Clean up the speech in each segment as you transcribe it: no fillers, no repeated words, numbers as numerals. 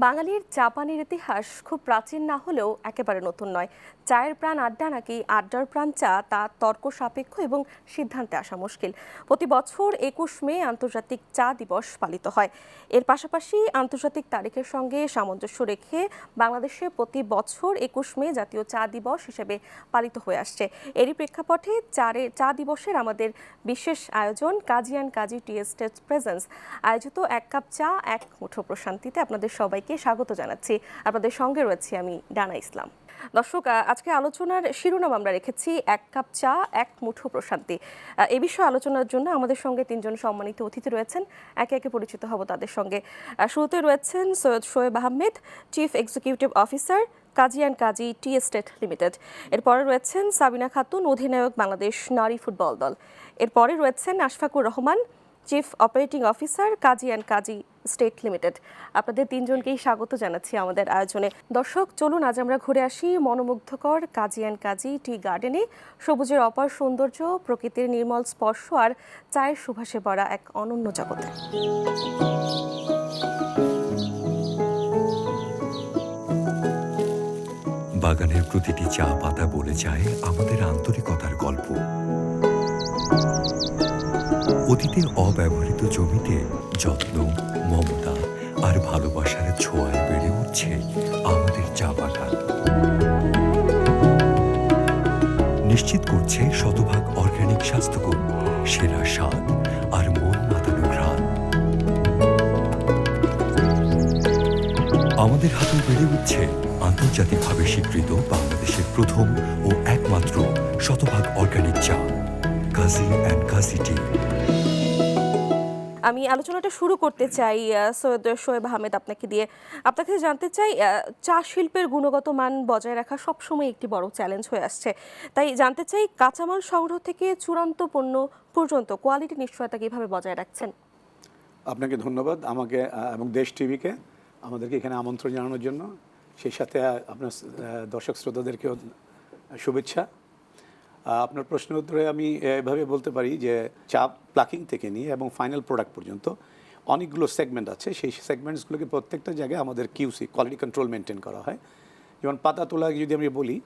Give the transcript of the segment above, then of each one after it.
বাঙালির চা পানির ইতিহাস খুব প্রাচীন না হলেও একেবারে নতুন নয়। চায়ের প্রাণ আড্ডা নাকি আড্ডার প্রাণ চা, তা তর্ক সাপেক্ষ এবং সিদ্ধান্তে আসা মুশকিল। প্রতি বছর ২১ মে আন্তর্জাতিক চা দিবস পালিত হয়। এর পাশাপাশি আন্তর্জাতিক তারিখের সঙ্গে সামঞ্জস্য রেখে বাংলাদেশে প্রতি বছর ২১ মে জাতীয় চা দিবস হিসেবে পালিত হয়ে আসছে। এরই প্রেক্ষাপটে চা দিবসের আমাদের বিশেষ আয়োজন Kazi and Kazi tea estate presents আয়োজিত এক কাপ চা এক মুঠো প্রশান্তিতে আপনাদের সবাইকে স্বাগত জানাচ্ছি। আপনাদের সঙ্গে রয়েছি আমি ডানা ইসলাম। দর্শক, আজকে আলোচনার শিরোনাম আমরা রেখেছি এক কাপ চা এক মুঠো প্রশান্তি। এ বিষয়ে আলোচনার জন্য আমাদের সঙ্গে তিনজন সম্মানিত অতিথি রয়েছেন। একে একে পরিচিত হব তাদের সঙ্গে। শুরুতে রয়েছেন Syed Shoaib Ahmed, chief executive officer Kazi and Kazi tea estate limited. এরপরে রয়েছেন সাবিনা খাতুন, অধিনায়ক বাংলাদেশ নারী ফুটবল দল। এরপরে রয়েছেন Ashfakur Rahman, chief operating officer Kazi and Kazi state limited. আপনাদের তিনজনকেই স্বাগত জানাচ্ছি আমাদের আয়োজনে। দর্শক, চলুন আজ আমরা ঘুরে আসি মনোমুগ্ধকর কাজী অ্যান্ড কাজী টি গার্ডেনে। সবুজের অপার সৌন্দর্য, প্রকৃতির নির্মল স্পর্শ আর চায়ের সুবাসে ভরা এক অনন্য জগতে। বাগানের প্রতিটি চা পাতা বলে যায় আমাদের আন্তরিকতার গল্প। অতীতে অব্যবহৃত জমিতে যত্ন, মমতা আর ভালোবাসার ছোঁয়ায় বেড়ে উঠছে আমাদের চা বাগান। নিশ্চিত করছে শতভাগ অর্গানিক স্বাস্থ্যগুণ, সেরা স্বাদ আর মন মাতানো ঘ্রাণ। আমাদের হাতে বেড়ে উঠছে আন্তর্জাতিকভাবে স্বীকৃত বাংলাদেশের প্রথম ও একমাত্র শতভাগ অর্গানিক চা, কাজী অ্যান্ড কাজী টি। আমি আলোচনাটা শুরু করতে চাই সৈয়দ শোয়েব আহমেদ আপনাকে দিয়ে। আপনাকে জানতে চাই, চা শিল্পের গুণগত মান বজায় রাখা সবসময় একটি বড় চ্যালেঞ্জ হয়ে আসছে। তাই জানতে চাই, কাঁচামাল সংগ্রহ থেকে চূড়ান্ত পণ্য পর্যন্ত কোয়ালিটি নিশ্চয়তা কিভাবে বজায় রাখছেন? আপনাকে ধন্যবাদ আমাকে এবং দেশ টিভিকে আমাদেরকে এখানে আমন্ত্রণ জানানোর জন্য। সেই সাথে আপনার দর্শক শ্রোতাদেরকেও শুভেচ্ছা। আপনার প্রশ্নের উত্তরে আমি এভাবে বলতে পারি যে চা প্লাকিং থেকে নিয়ে এবং ফাইনাল প্রোডাক্ট পর্যন্ত অনেকগুলো সেগমেন্ট আছে। সেই সেগমেন্টসগুলোকে প্রত্যেকটা জায়গায় আমাদের কিউসি কোয়ালিটি কন্ট্রোল মেনটেন করা হয়। যেমন পাতা তোলা যদি আমি বলি,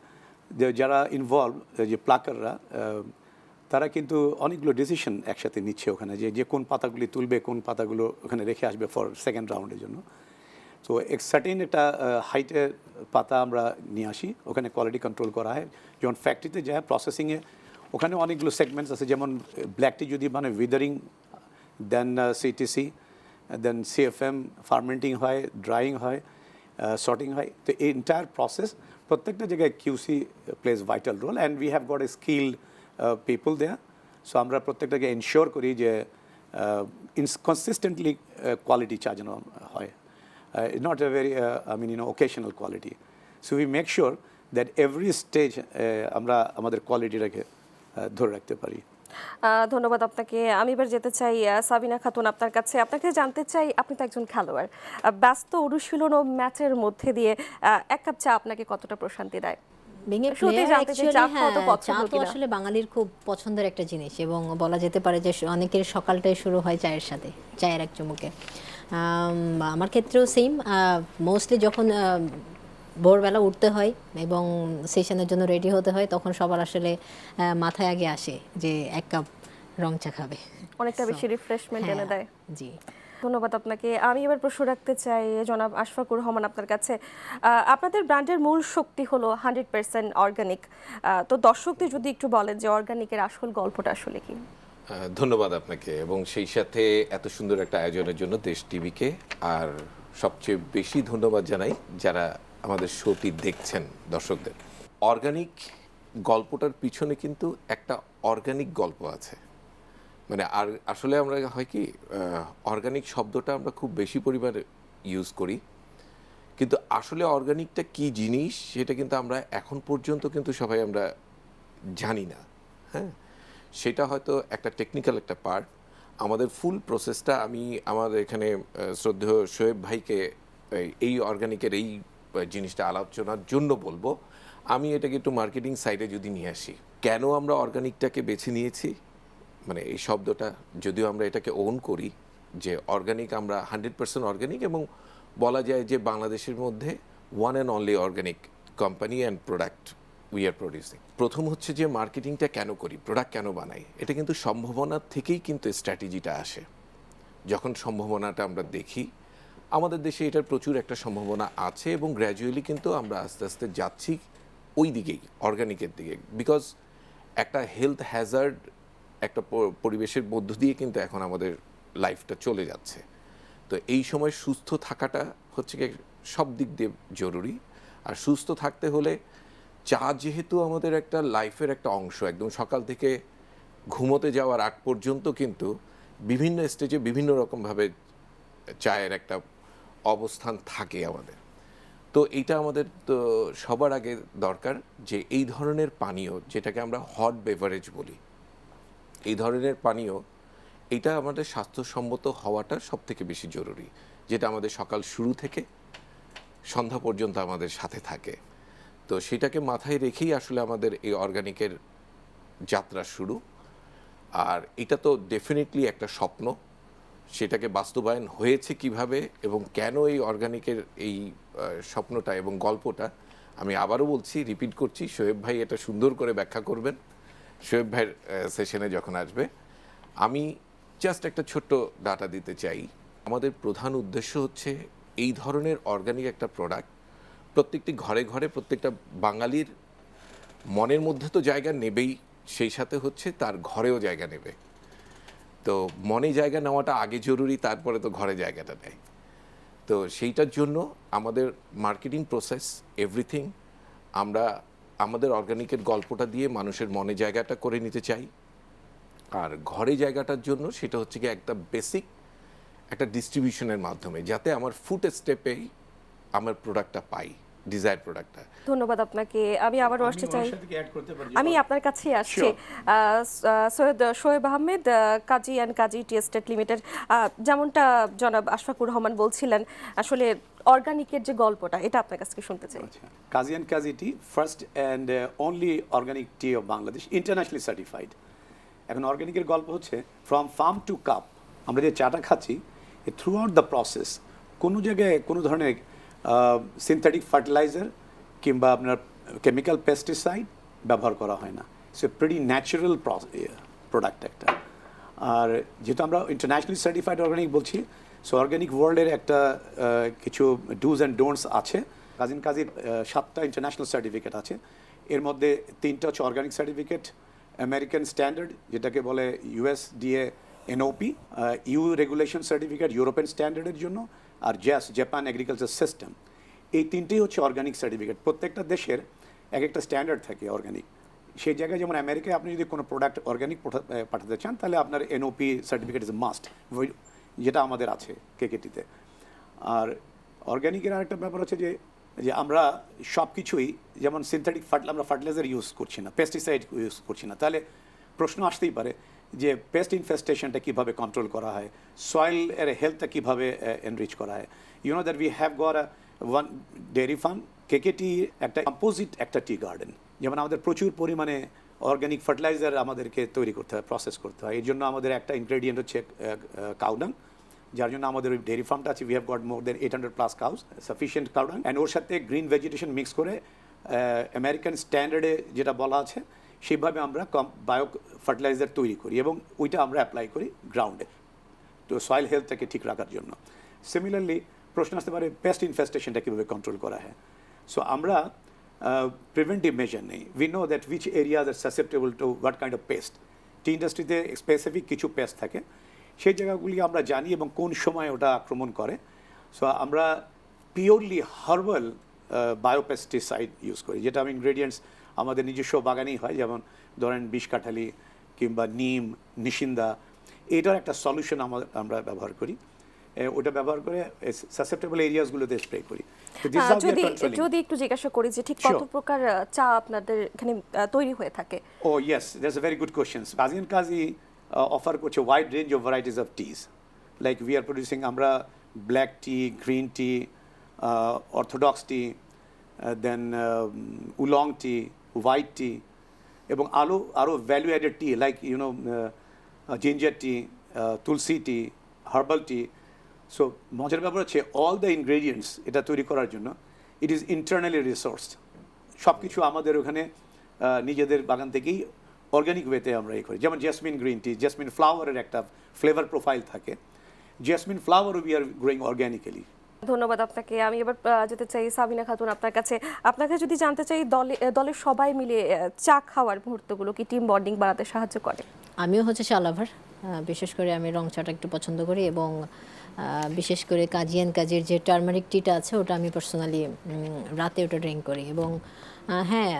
যে যারা ইনভলভ, যে প্লাকাররা, তারা কিন্তু অনেকগুলো ডিসিশন একসাথে নিচ্ছে ওখানে, যে কোন পাতাগুলি তুলবে, কোন পাতাগুলো ওখানে রেখে আসবে ফর সেকেন্ড রাউন্ডের জন্য। তো সার্টেন একটা হাইটের পাতা আমরা নিয়ে আসি, ওখানে কোয়ালিটি কন্ট্রোল করা হয়। যেমন ফ্যাক্টরিতে যায় প্রসেসিংয়ে, ওখানে অনেকগুলো সেগমেন্টস আছে। যেমন ব্ল্যাক টি যদি মানে উইদারিং, দেন সিটিসি, দেন সিএফএম, ফার্মেন্টিং হয়, ড্রাইং হয়, সর্টিং হয়। তো এই এন্টায়ার প্রসেস প্রত্যেকটা জায়গায় QC plays vital role, and we have got a skilled people there. So আমরা প্রত্যেকটাকে এনশিওর করি যে কনসিস্টেন্টলি কোয়ালিটি চা যেন হয়, not a very occasional quality. So we make sure that every stage আমরা আমাদের কোয়ালিটিটাকে ধরে রাখতে পারি। ধন্যবাদ আপনাকে। আমি এবার যেতে চাই সাবিনা খাতুন আপনার কাছে। আপনাকে জানতে চাই, আপনি তো একজন খেলোয়াড়, ব্যস্ত অনুশীলন ও ম্যাচের মধ্যে দিয়ে এক কাপ চা আপনাকে কতটা প্রশান্তি দেয়? চা তো আসলে বাঙালির খুব পছন্দের একটা জিনিস, এবং বলা যেতে পারে যে অনেকের সকালটাই শুরু হয় চায়ের সাথে, চায়ের এক চুমুকে। আমার ক্ষেত্রেও সেম। মোস্টলি যখন ভোরবেলা উঠতে হয় এবং সেশনের জন্য রেডি হতে হয়, তখন সবার আসলে মাথায় আগে আসে যে এক কাপ রং চা খাবে, অনেকটা বেশি রিফ্রেশমেন্ট এনে দেয়। জি, ধন্যবাদ আপনাকে। আমি এবার প্রশ্ন রাখতে চাই জনাব আশফাকুর রহমান আপনার কাছে। আপনাদের ব্র্যান্ডের মূল শক্তি হলো 100% অর্গানিক। তো দর্শকদের যদি একটু বলেন যে অর্গানিকের আসল গল্পটা আসলে কি? ধন্যবাদ আপনাকে, এবং সেই সাথে এত সুন্দর একটা আয়োজনের জন্য দেশ টিভিকে। আর সবচেয়ে বেশি ধন্যবাদ জানাই যারা আমাদের শোটি দেখছেন, দর্শকদের। অর্গানিক গল্পটার পিছনে কিন্তু একটা অর্গানিক গল্প আছে। মানে আর আসলে আমরা হয় কি, অর্গানিক শব্দটা আমরা খুব বেশি পরিমাণে ইউজ করি, কিন্তু আসলে অর্গানিকটা কি জিনিস সেটা কিন্তু আমরা এখন পর্যন্ত কিন্তু সবাই আমরা জানি না। হ্যাঁ, সেটা হয়তো একটা টেকনিক্যাল একটা পার্ট। আমাদের ফুল প্রসেসটা আমি আমাদের এখানে শ্রদ্ধেয় শোয়েব ভাইকে এই অর্গানিকের এই জিনিসটা আলোচনার জন্য বলবো। আমি এটাকে একটু মার্কেটিং সাইডে যদি নিয়ে আসি, কেন আমরা অর্গানিকটাকে বেছে নিয়েছি, মানে এই শব্দটা যদিও আমরা এটাকে ওন করি যে অর্গানিক, আমরা 100% অর্গানিক এবং বলা যায় যে বাংলাদেশের মধ্যে one and only organic company and product we are producing. প্রথম হচ্ছে যে মার্কেটিংটা কেন করি, প্রোডাক্ট কেন বানাই, এটা কিন্তু সম্ভাবনার থেকেই কিন্তু স্ট্র্যাটেজিটা আসে। যখন সম্ভাবনাটা আমরা দেখি, আমাদের দেশে এটার প্রচুর একটা সম্ভাবনা আছে এবং গ্র্যাজুয়ালি কিন্তু আমরা আস্তে আস্তে যাচ্ছি ওই দিকেই, অর্গানিকের দিকে। বিকজ একটা হেলথ হ্যাজার্ড একটা পরিবেশের মধ্য দিয়ে কিন্তু এখন আমাদের লাইফটা চলে যাচ্ছে। তো এই সময় সুস্থ থাকাটা হচ্ছে কি সব দিক দিয়ে জরুরি। আর সুস্থ থাকতে হলে চা যেহেতু আমাদের একটা লাইফের একটা অংশ, একদম সকাল থেকে ঘুমোতে যাওয়ার আগ পর্যন্ত কিন্তু বিভিন্ন স্টেজে বিভিন্ন রকমভাবে চায়ের একটা অবস্থান থাকে আমাদের। তো এইটা আমাদের তো সবার আগে দরকার যে এই ধরনের পানীয়, যেটাকে আমরা হট বেভারেজ বলি, এই ধরনের পানীয় এটা আমাদের স্বাস্থ্যসম্মত হওয়াটা সব থেকে বেশি জরুরি, যেটা আমাদের সকাল শুরু থেকে সন্ধ্যা পর্যন্ত আমাদের সাথে থাকে। তো সেটাকে মাথায় রেখেই আসলে আমাদের এই অর্গানিকের যাত্রা শুরু। আর এটা তো ডেফিনেটলি একটা স্বপ্ন, সেটাকে বাস্তবায়ন হয়েছে কিভাবে এবং কেন এই অর্গানিকের এই স্বপ্নটা এবং গল্পটা আমি আবারও বলছি, রিপিট করছি, শোয়েব ভাই এটা সুন্দর করে ব্যাখ্যা করবেন শোয়েব ভাইয়ের সেশনে যখন আসবে। আমি জাস্ট একটা ছোট্ট ডাটা দিতে চাই। আমাদের প্রধান উদ্দেশ্য হচ্ছে এই ধরনের অর্গানিক একটা প্রোডাক্ট প্রত্যেকটি ঘরে ঘরে, প্রত্যেকটা বাঙালির মনের মধ্যে তো জায়গা নেবেই, সেই সাথে হচ্ছে তার ঘরেও জায়গা নেবে। তো মনে জায়গা নেওয়াটা আগে জরুরি, তারপরে তো ঘরে জায়গাটা নেয়। তো সেইটার জন্য আমাদের মার্কেটিং প্রসেস, এভরিথিং আমরা আমাদের অর্গানিকের গল্পটা দিয়ে মানুষের মনে জায়গাটা করে নিতে চাই। আর ঘরে জায়গাটার জন্য সেটা হচ্ছে কি একটা বেসিক একটা ডিস্ট্রিবিউশনের মাধ্যমে, যাতে আমার ফুট স্টেপেই আমার প্রোডাক্টটা পাই, ডিজায়ার প্রোডাক্টটা। ধন্যবাদ আপনাকে। আমি আবার আসতে চাই, আমি আপনার কাছেই আসছি। Sure. Syed Shoaib Ahmed, Kazi and Kazi tea estate limited, যেমনটা জনাব আশফাকুর রহমান বলছিলেন, আসলে অর্গানিকের যে গল্পটা, এটা আপনার কাছ থেকে শুনতে চাই। Kazi and Kazi tea first and only organic tea of Bangladesh, internationally certified. এখন অর্গানিকের গল্প হচ্ছে ফ্রম ফার্ম টু কাপ। আমরা যে চাটা খাচ্ছি, থ্রু আউট দ্য প্রসেস কোনো জায়গায় কোনো ধরনের সিনথেটিক ফার্টিলাইজার কিংবা আপনার কেমিক্যাল পেস্টিসাইড ব্যবহার করা হয় না। সো প্রিটি ন্যাচারাল প্রোডাক্ট একটা। আর যেহেতু আমরা ইন্টারন্যাশনালি সার্টিফাইড অর্গানিক বলছি, সো অর্গানিক ওয়ার্ল্ডের একটা কিছু ডুজ অ্যান্ড ডোন্টস আছে। কাজীর 7টা ইন্টারন্যাশনাল সার্টিফিকেট আছে। এর মধ্যে 3টা হচ্ছে অর্গানিক সার্টিফিকেট, আমেরিকান স্ট্যান্ডার্ড যেটাকে বলে USDA NOP, EU regulation certificate European স্ট্যান্ডার্ডের জন্য, আর জাপান এগ্রিকালচার সিস্টেম। এই 3টেই হচ্ছে অর্গানিক সার্টিফিকেট। প্রত্যেকটা দেশের এক একটা স্ট্যান্ডার্ড থাকে অর্গানিক। সেই জায়গায় যেমন আমেরিকায় আপনি যদি কোনো প্রোডাক্ট অর্গানিক পাঠাতে চান, তাহলে আপনার NOP সার্টিফিকেট ইজ মাস্ট, যেটা আমাদের আছে KKT-তে। আর অর্গানিকের আরেকটা ব্যাপার হচ্ছে যে আমরা সব কিছুই, যেমন সিনথেটিক আমরা ফার্টিলাইজার ইউজ করছি না, পেস্টিসাইড ইউজ করছি না। তাহলে প্রশ্ন আসতেই পারে যে পেস্ট ইনফেস্টেশনটা কীভাবে কন্ট্রোল করা হয়, সয়েল এর হেলথটা কীভাবে এনরিচ করা হয়। You know that we have got one dairy farm, KKT একটা কম্পোজিট একটা টি গার্ডেন। যেমন আমাদের প্রচুর পরিমাণে অর্গানিক ফার্টিলাইজার আমাদেরকে তৈরি করতে হয়, প্রসেস করতে হয়। এর জন্য আমাদের একটা ইনগ্রেডিয়েন্ট হচ্ছে কাউডাং, যার জন্য আমাদের ওই ডেয়ারি ফার্মটা আছে। We have got more than 800+ cows, sufficient cow dung. And ওর সাথে গ্রিন ভেজিটেশন মিক্স করে আমেরিকান স্ট্যান্ডার্ডে যেটা বলা আছে সেইভাবে আমরা বায়ো ফার্টিলাইজার তৈরি করি এবং ওইটা আমরা অ্যাপ্লাই করি গ্রাউন্ডে, তো সয়েল হেলথটাকে ঠিক রাখার জন্য। সিমিলারলি প্রশ্ন আসতে পারে পেস্ট ইনফেস্টেশনটা কীভাবে কন্ট্রোল করা হয়। সো আমরা প্রিভেন্টিভ মেজার নেই। We know that which areas are susceptible to what kind of pest. Tea ইন্ডাস্ট্রিতে স্পেসিফিক কিছু পেস্ট থাকে, সেই জায়গাগুলি আমরা জানি এবং কোন সময় ওটা আক্রমণ করে। সো আমরা পিওরলি হার্বাল বায়োপেস্টিসাইড ইউজ করি, যেটা আমি ইনগ্রেডিয়েন্টস আমাদের নিজস্ব বাগানেই হয়, যেমন ধরেন বিষকাঠালি কিংবা নিম, নিশিন্দা, এটার একটা সলিউশন আমরা ব্যবহার করি। ওটা ব্যবহার করে সাসেপ্টেবল এরিয়াসগুলোতে স্প্রে করি। যদি একটু জিজ্ঞাসা করি যে ঠিক কত প্রকার চা আপনাদের এখানে তৈরি হয়ে থাকে? Oh yes, that's a very good question. Kazi and Kazi offer করছে wide range of varieties of teas. Like we are producing আমরা black tea, green tea, orthodox tea, then oolong tea, white tea, এবং আরও value added tea like ginger tea, tulsi tea, herbal tea. So মজার ব্যাপার হচ্ছে all the ingredients এটা তৈরি করার জন্য ইট ইজ ইন্টারনালি রিসোর্সড। সব কিছু আমাদের ওখানে নিজেদের বাগান থেকেই অর্গ্যানিক ওয়েতে আমরা করি। যেমন জেসমিন গ্রিন টি, জেসমিন ফ্লাওয়ারের একটা ফ্লেভার প্রোফাইল থাকে। Jasmine flower we are growing organically. ধন্যবাদ আপনাকে। আমি এবার যেতে চাই সাবিনা খাতুন আপনার কাছে। আপনাকে যদি জানতে চাই দলের সবাই মিলে চা খাওয়ার মুহূর্তগুলো কি টিম বন্ডিং বাড়াতে সাহায্য করে? আমিও হচ্ছে চা লাভার, বিশেষ করে আমি রং চাটা একটু পছন্দ করি, এবং বিশেষ করে কাজির যে টার্মারিক টিটা আছে ওটা আমি পার্সোনালি রাতে ওটা ড্রিঙ্ক করি। এবং হ্যাঁ,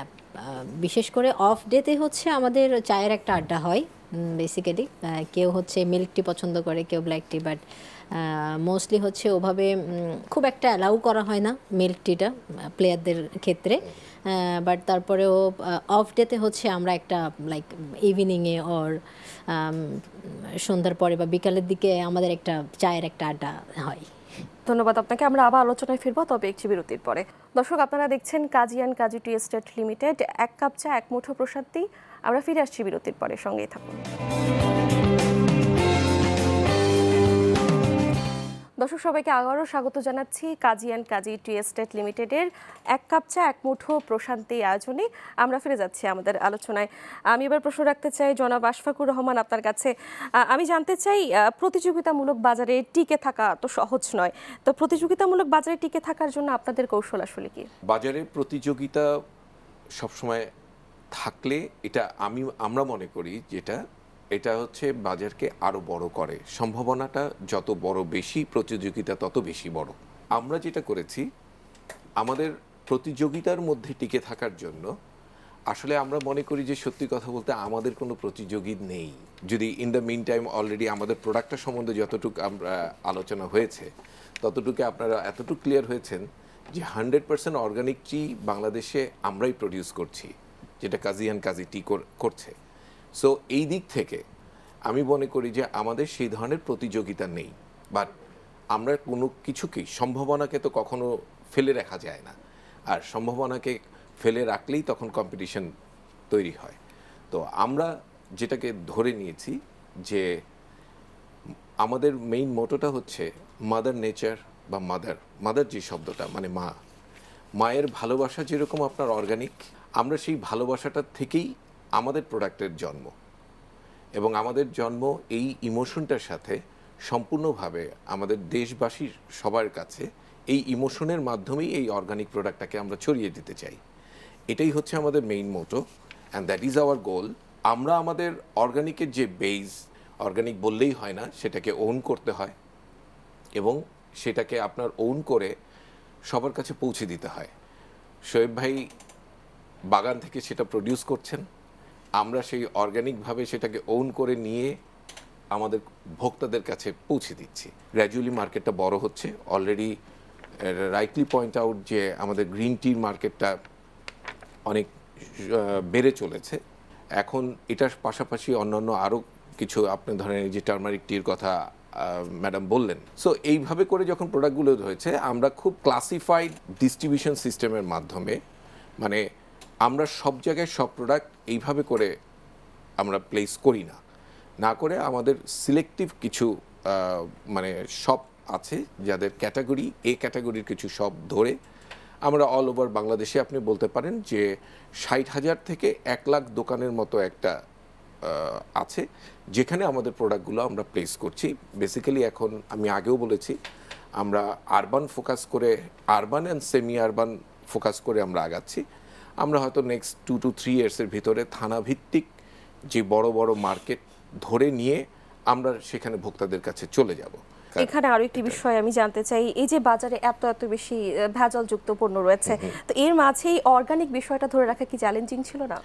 বিশেষ করে অফ ডেতে হচ্ছে আমাদের চায়ের একটা আড্ডা হয় বেসিক্যালি। কেউ হচ্ছে মিল্ক টি পছন্দ করে, কেউ ব্ল্যাক টি, বাট মোস্টলি হচ্ছে ওভাবে খুব একটা অ্যালাউ করা হয় না মিল্ক টিটা প্লেয়ারদের ক্ষেত্রে। বাট তারপরেও অফ ডেতে হচ্ছে আমরা একটা লাইক ইভিনিংয়ে ওর সন্ধ্যার পরে বা বিকালের দিকে আমাদের একটা চায়ের একটা আড্ডা হয়। ধন্যবাদ আপনাকে। আমরা আবার আলোচনায় ফিরবো, তবে একটি বিরতির পরে। দর্শক, আপনারা দেখছেন কাজি টি এস্টেট লিমিটেড, এক কাপ চা এক মুঠো প্রসাদী। আমরা ফিরে আসছি বিরতির পরে, সঙ্গেই থাকুন। দর্শক, সবাইকে আবারও স্বাগত জানাচ্ছি কাজি টি এস্টেট লিমিটেডের এক কাপ চা এক মুঠো প্রশান্তি আয়োজনে। আমরা ফিরে যাচ্ছি আমাদের আলোচনায়। আমি এবার প্রশ্ন রাখতে চাই জনাব আশফাকুর রহমান আপনার কাছে। আমি জানতে চাই, প্রতিযোগিতামূলক বাজারে টিকে থাকা তো সহজ নয়, তো প্রতিযোগিতামূলক বাজারে টিকে থাকার জন্য আপনাদের কৌশল আসলে কি? বাজারে প্রতিযোগিতা সবসময় থাকলে আমরা মনে করি এটা হচ্ছে বাজারকে আরো বড় করে। সম্ভাবনাটা যত বড় বেশি, প্রতিযোগিতা তত বেশি বড়। আমরা যেটা করেছি, আমাদের প্রতিযোগিতার মধ্যে টিকে থাকার জন্য আসলে আমরা মনে করি যে সত্যি কথা বলতে আমাদের কোনো প্রতিযোগী নেই। যদি in the mean time already আমাদের প্রোডাক্টটা সম্বন্ধে যতটুকু আমরা আলোচনা হয়েছে, ততটুকু আপনারা এতটুকু ক্লিয়ার হয়েছেন যে 100% অর্গানিক টি বাংলাদেশে আমরাই প্রডিউস করছি, যেটা কাজি টি করছে। সো এই দিক থেকে আমি মনে করি যে আমাদের সেই ধরনের প্রতিযোগিতা নেই। বাট আমরা কোনো কিছুকেই, সম্ভাবনাকে তো কখনো ফেলে রাখা যায় না, আর সম্ভাবনাকে ফেলে রাখলেই তখন কম্পিটিশন তৈরি হয়। তো আমরা যেটাকে ধরে নিয়েছি যে আমাদের মেইন মোটোটা হচ্ছে মাদার নেচার বা মাদার যে শব্দটা মানে মায়ের ভালোবাসা যেরকম আপনার অর্গানিক, আমরা সেই ভালোবাসাটার থেকেই আমাদের প্রোডাক্টের জন্ম, এবং আমাদের জন্ম এই ইমোশনটার সাথে সম্পূর্ণভাবে আমাদের দেশবাসীর সবার কাছে এই ইমোশনের মাধ্যমেই এই অর্গানিক প্রোডাক্টটাকে আমরা ছড়িয়ে দিতে চাই। এটাই হচ্ছে আমাদের main motto, and that is our goal. আমরা আমাদের অর্গানিকের যে বেস, অর্গানিক বললেই হয় না, সেটাকে ওন করতে হয়, এবং সেটাকে আপনার ওন করে সবার কাছে পৌঁছে দিতে হয়। শোয়েব ভাই বাগান থেকে সেটা প্রডিউস করছেন, আমরা সেই অর্গানিকভাবে সেটাকে ওন করে নিয়ে আমাদের ভোক্তাদের কাছে পৌঁছে দিচ্ছি। গ্র্যাজুয়ালি মার্কেটটা বড় হচ্ছে। অলরেডি রাইটলি পয়েন্ট আউট যে আমাদের গ্রিন টির মার্কেটটা অনেক বেড়ে চলেছে। এখন এটার পাশাপাশি অন্যান্য আরও কিছু, আপনি ধরেন যে টার্মারিক টির কথা ম্যাডাম বললেন। সো এইভাবে করে যখন প্রোডাক্টগুলো হয়েছে, আমরা খুব ক্লাসিফাইড ডিস্ট্রিবিউশন সিস্টেমের মাধ্যমে, মানে আমরা সব জায়গায় সব প্রোডাক্ট এইভাবে করে আমরা প্লেস করি না করে আমাদের সিলেক্টিভ কিছু মানে শপ আছে যাদের ক্যাটাগরি, ক্যাটাগরির কিছু শপ ধরে আমরা অল ওভার বাংলাদেশে আপনি বলতে পারেন যে 60,000 থেকে 1 লাখ দোকানের মতো একটা আছে, যেখানে আমাদের প্রোডাক্টগুলো আমরা প্লেস করছি। বেসিক্যালি এখন আমি আগেও বলেছি, আমরা আরবান ফোকাস করে, urban and semi urban focus করে আমরা আগাচ্ছি। আমরা হয়তো নেক্সট 2 to 3 ইয়ার্সের ভিতরে থানা ভিত্তিক যে বড় বড় মার্কেট ধরে নিয়ে আমরা সেখানে ভোক্তাদের কাছে চলে যাব। এখানে আরো একটি বিষয় আমি জানতে চাই, এই যে বাজারে এত বেশি ভেজালযুক্ত পণ্য রয়েছে, তো এর মাঝেই অর্গানিক বিষয়টা ধরে রাখা কি চ্যালেঞ্জিং ছিল না?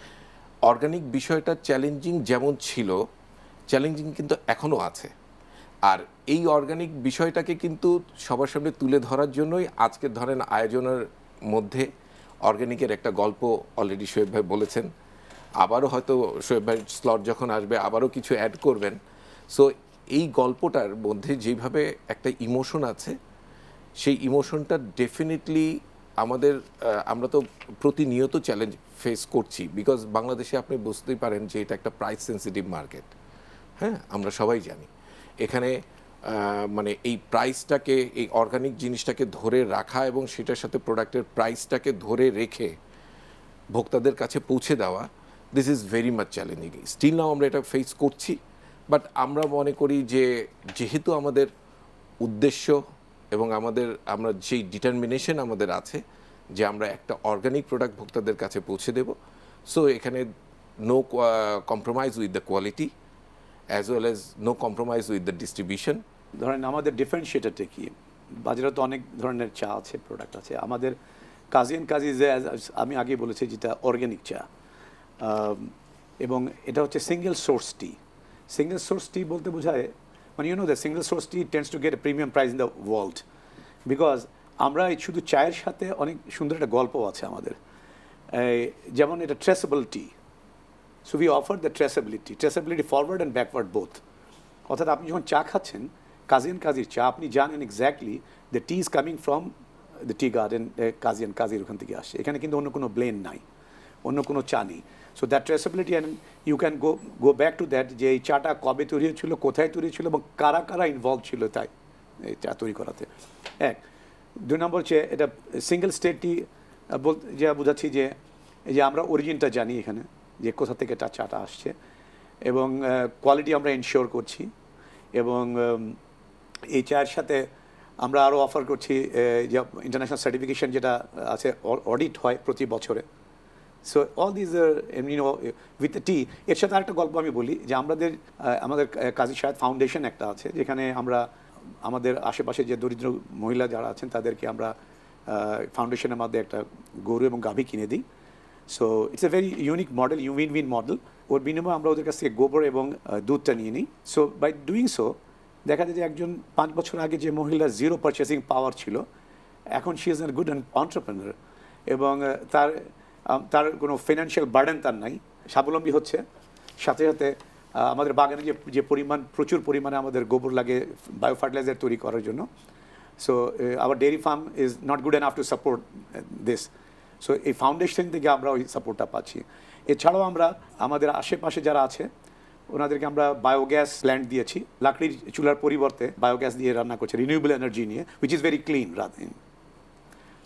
অর্গানিক বিষয়টা চ্যালেঞ্জিং যেমন ছিল, চ্যালেঞ্জিং কিন্তু এখনও আছে। আর এই অর্গানিক বিষয়টাকে কিন্তু সবার সামনে তুলে ধরার জন্যই আজকে ধরেন আয়োজনের মধ্যে অর্গানিকের একটা গল্প অলরেডি শোয়েব ভাই বলেছেন। আবারও হয়তো শোয়েব ভাই স্লট যখন আসবে আবারও কিছু অ্যাড করবেন। সো এই গল্পটার মধ্যে যেভাবে একটা ইমোশন আছে, সেই ইমোশনটা ডেফিনেটলি আমরা তো প্রতিনিয়ত চ্যালেঞ্জ ফেস করছি, বিকজ বাংলাদেশে আপনি বুঝতেই পারেন যে এটা একটা প্রাইস সেন্সিটিভ মার্কেট। হ্যাঁ, আমরা সবাই জানি এখানে মানে এই প্রাইসটাকে, এই অর্গানিক জিনিসটাকে ধরে রাখা এবং সেটার সাথে প্রোডাক্টের প্রাইসটাকে ধরে রেখে ভোক্তাদের কাছে পৌঁছে দেওয়া, this is very much challenging. Still now আমরা এটা ফেস করছি, বাট আমরা মনে করি যে যেহেতু আমাদের উদ্দেশ্য এবং আমরা যেই ডিটারমিনেশন আমাদের আছে যে আমরা একটা অর্গানিক প্রোডাক্ট ভোক্তাদের কাছে পৌঁছে দেব, সো এখানে no compromise with the quality as well as no compromise with the distribution. ধরেন আমাদের ডিফারেন্সিয়েটারটা কি, বাজারে তো অনেক ধরনের চা আছে, প্রোডাক্ট আছে। আমাদের কাজী যে আমি আগে বলেছি যেটা অর্গ্যানিক চা, এবং এটা হচ্ছে সিঙ্গেল সোর্স টি। সিঙ্গেল সোর্স টি বলতে বোঝায় মানে the single source T tends to get a premium price in the world, because আমরা এই শুধু চায়ের সাথে অনেক সুন্দর একটা গল্প আছে আমাদের, যেমন এটা traceable tea. So we offer the traceability forward and backward both. অর্থাৎ আপনি যখন চা খাচ্ছেন কাজীর চা, আপনি জানেন exactly the tea is coming from the tea garden, কাজীর ওখান থেকে আসছে। এখানে কিন্তু অন্য কোনো ব্লেন্ড নাই, অন্য কোনো চা নেই। So that traceability and you can go back to that, যে এই চাটা কবে তৈরি হয়েছিল, কোথায় তৈরি ছিল এবং কারা ইনভলভ ছিল তাই এই চা তৈরি করাতে। এক। 2 নম্বর হচ্ছে এটা সিঙ্গেল স্টেটটি বলতে যা বোঝাচ্ছি যে এই যে আমরা অরিজিনটা জানি এখানে যে কোথা থেকে চাটা আসছে, এবং কোয়ালিটি আমরা এনশিওর করছি, এবং এই চায়ের সাথে আমরা আরও অফার করছি যে ইন্টারন্যাশনাল সার্টিফিকেশন যেটা আছে, অডিট হয় প্রতি বছরে। সো অল দিজ উইথ টি। এর সাথে আরেকটা গল্প আমি বলি যে আমাদের কাজী সাহেব ফাউন্ডেশন একটা আছে, যেখানে আমরা আমাদের আশেপাশে যে দরিদ্র মহিলা যারা আছেন তাদেরকে আমরা ফাউন্ডেশনের মধ্যে একটা গরু এবং গাভী কিনে দিই। So it's a very unique model, win model. ওর বিনিময়ে আমরা ওদের কাছ থেকে গোবর এবং দুধটা নিয়ে নিই। সো বাই ডুইং সো দেখা যায় যে একজন 5 বছর আগে যে মহিলার 0 পারচেসিং পাওয়ার ছিল, এখন she is a good entrepreneur, এবং তার কোনো ফিনান্সিয়াল বার্ডেন তার নাই, স্বাবলম্বী হচ্ছে। সাথে সাথে আমাদের বাগানে যে প্রচুর পরিমাণে আমাদের গোবর লাগে বায়ো ফার্টিলাইজার তৈরি করার জন্য। So our dairy farm is not good enough to support this. So এই ফাউন্ডেশন থেকে আমরা ওই সাপোর্টটা পাচ্ছি। এছাড়াও আমরা আমাদের আশেপাশে যারা আছে ওনাদেরকে আমরা বায়োগ্যাস প্ল্যান্ট দিয়েছি, লাকড়ির চুলার পরিবর্তে বায়োগ্যাস দিয়ে রান্না করছে, রিনিউয়েবল এনার্জি নিয়ে, which is very clean Radin.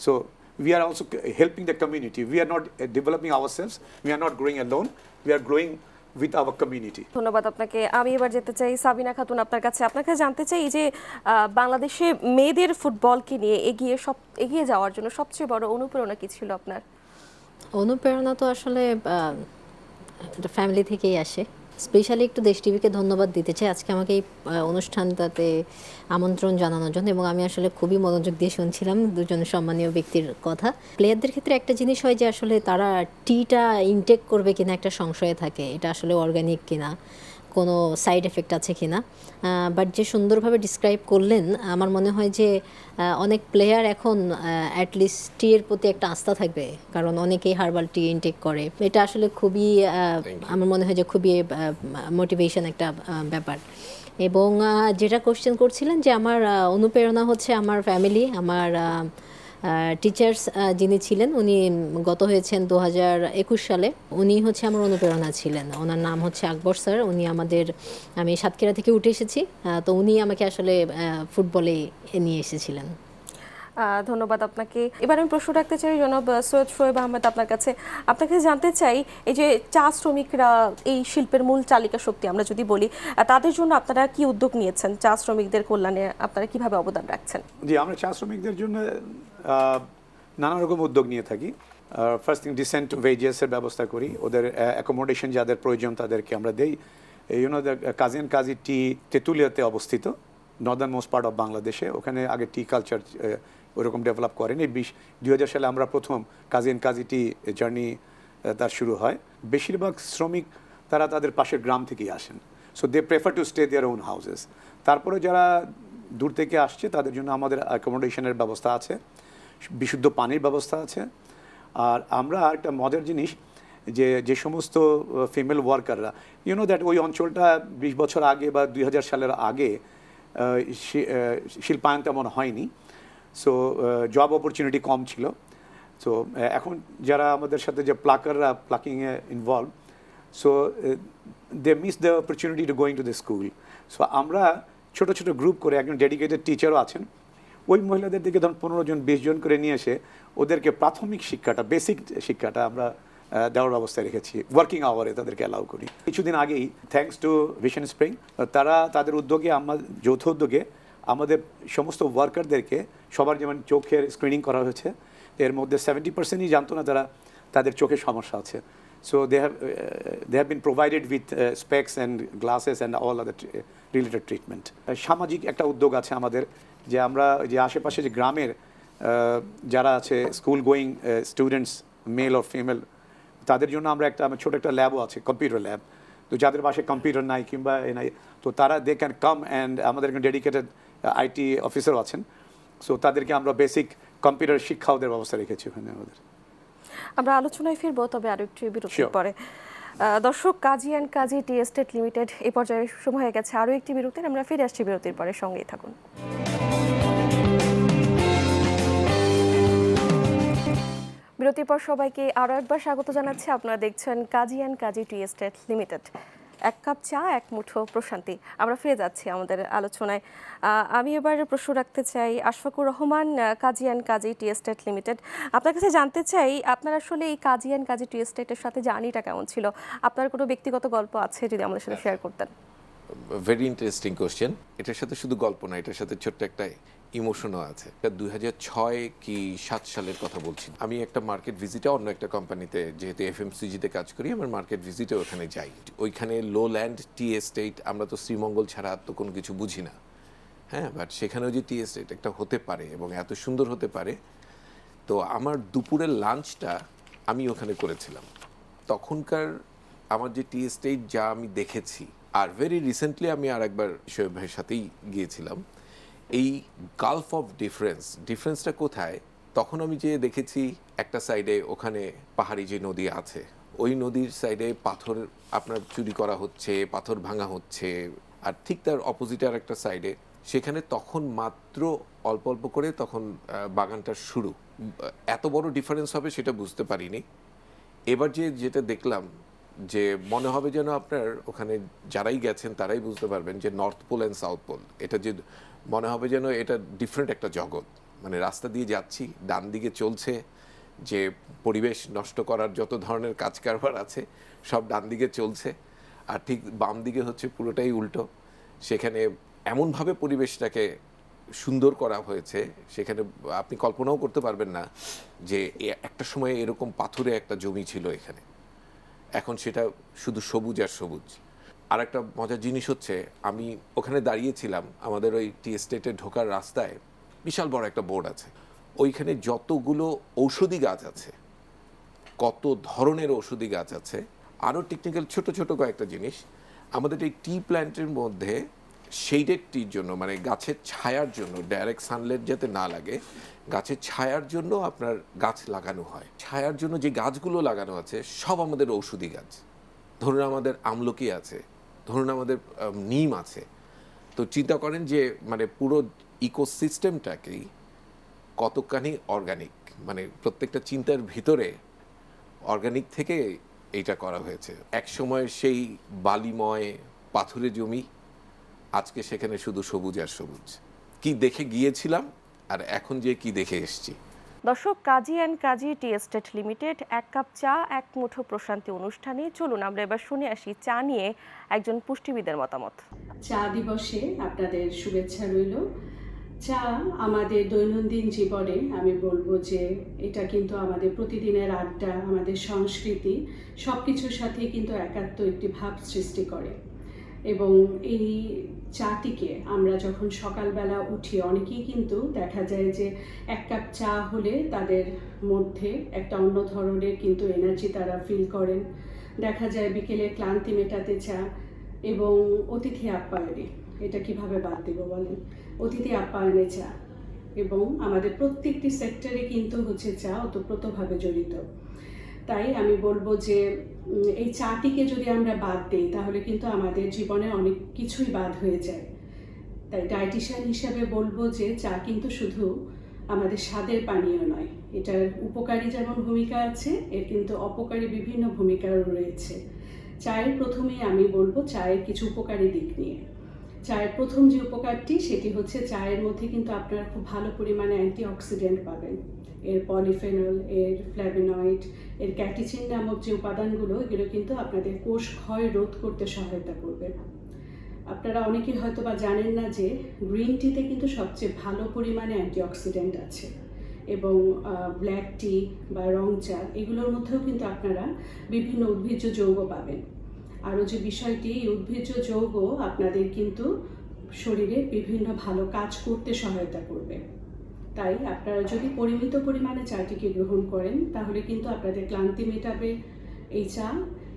So we are also helping the community. We are not developing ourselves. We are not growing alone. We are growing with our community. ধন্যবাদ আপনাকে। আমি এবার যেতে চাই সাবিনা খাতুন আপনার কাছে। আপনাকে জানতে চাই এই যে বাংলাদেশে মেয়েদের ফুটবলকে নিয়ে এগিয়ে যাওয়ার জন্য সবচেয়ে বড় অনুপ্রেরণা কি ছিল আপনার? অনুপ্রেরণা তো আসলে ফ্যামিলি থেকেই আসে। স্পেশালি একটু দেশ টিভিকে ধন্যবাদ দিতে চাই আজকে আমাকে এই অনুষ্ঠানটাতে আমন্ত্রণ জানানোর জন্য, এবং আমি আসলে খুবই মনোযোগ দিয়ে শুনছিলাম দুজন সম্মানীয় ব্যক্তির কথা। প্লেয়ারদের ক্ষেত্রে একটা জিনিস হয় যে আসলে তারা টিটা ইনটেক করবে কিনা একটা সংশয়ে থাকে, এটা আসলে অর্গানিক কিনা, কোনো সাইড এফেক্ট আছে কিনা। বাট যে সুন্দরভাবে ডিসক্রাইব করলেন, আমার মনে হয় যে অনেক প্লেয়ার এখন অ্যাটলিস্ট টিয়ের প্রতি একটা আস্থা থাকবে, কারণ অনেকেই হার্বাল টি ইনটেক করে। এটা আসলে খুবই আমার মনে হয় যে খুবই মোটিভেশন একটা ব্যাপার। এবং যেটা কোশ্চেন করছিলেন যে আমার অনুপ্রেরণা হচ্ছে আমার ফ্যামিলি, আমার টিচার্স যিনি ছিলেন উনি গত হয়েছেন 2021 সালে, উনি হচ্ছে আমার অনুপ্রেরণা ছিলেন। ওনার নাম হচ্ছে আকবর স্যার। আমি সাতক্ষীরা থেকে উঠে এসেছি, তো উনি আমাকে আসলে ফুটবলে নিয়ে এসেছিলেন। ধন্যবাদ আপনাকে। এবার আমি প্রশ্ন রাখতে চাই জনাব সৈয়দ শোয়েব আহমেদ আপনার কাছে। আপনাকে জানতে চাই এই যে চা শ্রমিকরা এই শিল্পের মূল চালিকা শক্তি আমরা যদি বলি, তাদের জন্য আপনারা কি উদ্যোগ নিয়েছেন? চা শ্রমিকদের কল্যাণে আপনারা কিভাবে অবদান রাখছেন? জি, আমরা চা শ্রমিকদের জন্য নানা রকম উদ্যোগ নিয়ে থাকি। ফার্স্ট থিং, ডিসেন্ট ওয়েজেসের ব্যবস্থা করি, ওদের অ্যাকোমোডেশন যাদের প্রয়োজন তাদেরকে আমরা দেই। কাজী টি তেঁতুলিয়াতে অবস্থিত, নর্দার্ন মোস্ট পার্ট অফ বাংলাদেশে। ওখানে আগে টি কালচার ওইরকম ডেভেলপ করেনি। 2000 সালে আমরা প্রথম কাজী টি জার্নি তার শুরু হয়। বেশিরভাগ শ্রমিক তারা তাদের পাশের গ্রাম থেকেই আসেন, so they prefer to stay their own houses. তারপরে যারা দূর থেকে আসছে তাদের জন্য আমাদের অ্যাকোমোডেশনের ব্যবস্থা আছে, বিশুদ্ধ পানির ব্যবস্থা আছে। আর আমরা একটা মজার জিনিস যে সমস্ত ফিমেল ওয়ার্কাররা দ্যাট ওই অঞ্চলটা 20 বছর আগে বা 2000 সালের আগে শিল্পায়ন তেমন হয়নি, সো জব অপরচুনিটি কম ছিল। সো এখন যারা আমাদের সাথে যে প্লাকিংয়ে involve, so they miss the opportunity to going to the school. So আমরা ছোট ছোট গ্রুপ করে একজন ডেডিকেটেড টিচারও আছেন। ওই মহিলাদের দিকে ধরুন 15 জন 20 জন করে নিয়ে এসে ওদেরকে প্রাথমিক শিক্ষাটা, বেসিক শিক্ষাটা আমরা দেওয়ার ব্যবস্থা রেখেছি। ওয়ার্কিং আওয়ারে তাদেরকে অ্যালাউ করি। কিছুদিন আগেই থ্যাঙ্কস টু ভিশন স্প্রিং তারা তাদের উদ্যোগে, যৌথ উদ্যোগে আমাদের সমস্ত ওয়ার্কারদেরকে সবার যেমন চোখের স্ক্রিনিং করা হয়েছে। এর মধ্যে 70%ই জানতো না তাদের চোখের সমস্যা আছে। So they have been provided with specs and glasses and all other related treatment. সামাজিক একটা উদ্যোগ আছে আমাদের, যে আমরা যে আশেপাশে যে গ্রামের যারা আছে school going students, male or female, তাদের জন্য আমরা ছোট একটা ল্যাবও আছে, কম্পিউটার ল্যাব। তো যাদের বাসায় কম্পিউটার নাই কিংবা নাই, তো তারা দে ক্যান কাম অ্যান্ড আমাদের এখানে ডেডিকেটেড আইটি অফিসারও আছেন। সো তাদেরকে আমরা বেসিক কম্পিউটার শিক্ষা ওদের ব্যবস্থা রেখেছি ওখানে আমাদের। আমরা আলোচনায় ফিরবো, তবে আরো একটু বিরতির Sure. পরে। দর্শক, Kazi and Kazi tea estate limited এই পর্যায়ে সময় হয়ে গেছে আরও একটি বিরতির। আমরা ফিরে আসছি বিরতির পরে, সঙ্গেই থাকুন। বিরতির পর সবাইকে আরও একবার স্বাগত জানাচ্ছি। আপনারা দেখছেন Kazi and Kazi tea estate limited, এক কাপ চা এক মুঠো প্রশান্তি। আমরা ফিরে যাচ্ছি আমাদের আলোচনায়। আমি এবার প্রশ্ন রাখতে চাই Ashfaqur Rahman, Kazi and Kazi tea estate limited. আপনার কাছে জানতে চাই, আপনার আসলে এই কাজী অ্যান্ড কাজী টি এস্টেটের সাথে জার্নিটা কেমন ছিল? আপনার কোনো ব্যক্তিগত গল্প আছে যদি আমাদের সাথে শেয়ার করতেন। Very interesting question. এটার সাথে শুধু গল্প না, এটার সাথে ছোট্ট একটা ইমোশনও আছে। 2006 কি 7 সালের কথা বলছি। আমি একটা মার্কেট ভিজিটে অন্য একটা কোম্পানিতে, যেহেতু এফএমসিজিতে কাজ করি, আমার মার্কেট ভিজিটে ওখানে যাই। ওইখানে লোল্যান্ড টি এস্টেট, আমরা তো শ্রীমঙ্গল ছাড়া তো কোনো কিছু বুঝি না, হ্যাঁ, বাট সেখানেও যে টি এস্টেট একটা হতে পারে এবং এত সুন্দর হতে পারে। তো আমার দুপুরের লাঞ্চটা আমি ওখানে করেছিলাম। তখনকার আমার যে টি এস্টেট যা আমি দেখেছি, আর ভেরি রিসেন্টলি আমি আর একবার শোয়েব ভাইয়ের সাথেই গিয়েছিলাম, এই গালফ অফ ডিফারেন্সটা কোথায়? তখন আমি যে দেখেছি একটা সাইডে ওখানে পাহাড়ি যে নদী আছে, ওই নদীর সাইডে পাথর আপনার চুরি করা হচ্ছে, পাথর ভাঙা হচ্ছে, আর ঠিক তার অপোজিট আর একটা সাইডে, সেখানে তখন মাত্র অল্প অল্প করে তখন বাগানটার শুরু। এত বড় ডিফারেন্স হবে সেটা বুঝতে পারিনি। এবার যেটা দেখলাম, যে মনে হবে যেন আপনার ওখানে যারাই গেছেন তারাই বুঝতে পারবেন যে north pole and south pole, এটা যে মনে হবে যেন এটা ডিফারেন্ট একটা জগৎ। মানে রাস্তা দিয়ে যাচ্ছি, ডান দিকে চলছে যে পরিবেশ নষ্ট করার যত ধরনের কাজ কারবার আছে সব ডান দিকে চলছে, আর ঠিক বাম দিকে হচ্ছে পুরোটাই উল্টো। সেখানে এমনভাবে পরিবেশটাকে সুন্দর করা হয়েছে, সেখানে আপনি কল্পনাও করতে পারবেন না যে একটা সময় এরকম পাথুরে একটা জমি ছিল এখানে, এখন সেটা শুধু সবুজ আর সবুজ। আর একটা মজার জিনিস হচ্ছে, আমি ওখানে দাঁড়িয়েছিলাম, আমাদের ওই টি এস্টেটে ঢোকার রাস্তায় বিশাল বড় একটা বোর্ড আছে, ওইখানে যতগুলো ঔষধি গাছ আছে, কত ধরনের ঔষধি গাছ আছে। আরও টেকনিক্যাল ছোট ছোট কয়েকটা জিনিস, আমাদের এই টি প্ল্যান্টের মধ্যে শেডেড টির জন্য, মানে গাছের ছায়ার জন্য, ডাইরেক্ট সানলাইট যাতে না লাগে, গাছের ছায়ার জন্য আপনার গাছ লাগানো হয়। ছায়ার জন্য যে গাছগুলো লাগানো আছে সব আমাদের ঔষধি গাছ। ধরুন আমাদের আমলকি আছে, ধরুন আমাদের নিম আছে। তো চিন্তা করেন যে মানে পুরো ইকোসিস্টেমটাকেই কতখানি অর্গানিক, মানে প্রত্যেকটা চিন্তার ভিতরে অর্গানিক থেকে এইটা করা হয়েছে। এক সময় সেই বালিময় পাথুরে জমি, আজকে সেখানে শুধু সবুজ আর সবুজ। কি দেখে গিয়েছিলাম আর এখন যে কি দেখে এসেছি। দর্শক, Kazi and Kazi tea estate limited, এক কাপ চা এক মুঠো প্রশান্তি অনুষ্ঠানে চলুন আমরা এবার শুনে আসি চা নিয়ে একজন পুষ্টিবিদের মতামত। চা দিবসে আপনাদের শুভেচ্ছা রইল। চা আমাদের দৈনন্দিন জীবনে, আমি বলবো যে এটা কিন্তু আমাদের প্রতিদিনের আড্ডা, আমাদের সংস্কৃতি, সব কিছুর সাথে কিন্তু একাত্ম একটি ভাব সৃষ্টি করে। এবং এই চাটিকে আমরা যখন সকালবেলা উঠি, অনেকেই কিন্তু দেখা যায় যে এক কাপ চা হলে তাদের মধ্যে একটা অন্য ধরনের কিন্তু এনার্জি তারা ফিল করেন। দেখা যায় বিকেলে ক্লান্তি মেটাতে চা এবং অতিথি আপ্যায়নে, এটা কিভাবে বাদ দেব বলেন, অতিথি আপ্যায়নে চা, এবং আমাদের প্রত্যেকটি সেক্টরে কিন্তু হচ্ছে চা ওতপ্রোতভাবে জড়িত। তাই আমি বলবো যে এই চাটিকে যদি আমরা বাদ দিই তাহলে কিন্তু আমাদের জীবনে অনেক কিছুই বাদ হয়ে যায়। তাই ডায়েটিশিয়ান হিসাবে বলবো যে চা কিন্তু শুধু আমাদের স্বাদের পানীয় নয়, এটার উপকারী যেমন ভূমিকা আছে, এর কিন্তু অপকারী বিভিন্ন ভূমিকাও রয়েছে। চায়ের প্রথমেই আমি বলবো চায়ের কিছু উপকারী দিক নিয়ে। চায়ের প্রথম যে উপকারটি সেটি হচ্ছে চায়ের মধ্যে কিন্তু আপনারা খুব ভালো পরিমাণে অ্যান্টিঅক্সিডেন্ট পাবেন। এর পলিফেনল, এর ফ্ল্যাভোনয়েড, এর ক্যাটিচিন নামক যে উপাদানগুলো, এগুলো কিন্তু আপনাদের কোষ ক্ষয় রোধ করতে সহায়তা করবে। আপনারা অনেকেই হয়তো বা জানেন না যে গ্রিন টিতে কিন্তু সবচেয়ে ভালো পরিমাণে অ্যান্টিঅক্সিডেন্ট আছে, এবং ব্ল্যাক টি বা রং চা এগুলোর মধ্যেও কিন্তু আপনারা বিভিন্ন উদ্ভিজ্জ যৌগ পাবেন। আরও যে বিষয়টি, এই উদ্ভিজ্জ যৌগ আপনাদের কিন্তু শরীরে বিভিন্ন ভালো কাজ করতে সহায়তা করবে। তাই আপনারা যদি পরিমিত পরিমাণে চাটিকে গ্রহণ করেন তাহলে কিন্তু আপনাদের ক্লান্তি মেটাবে এই চা,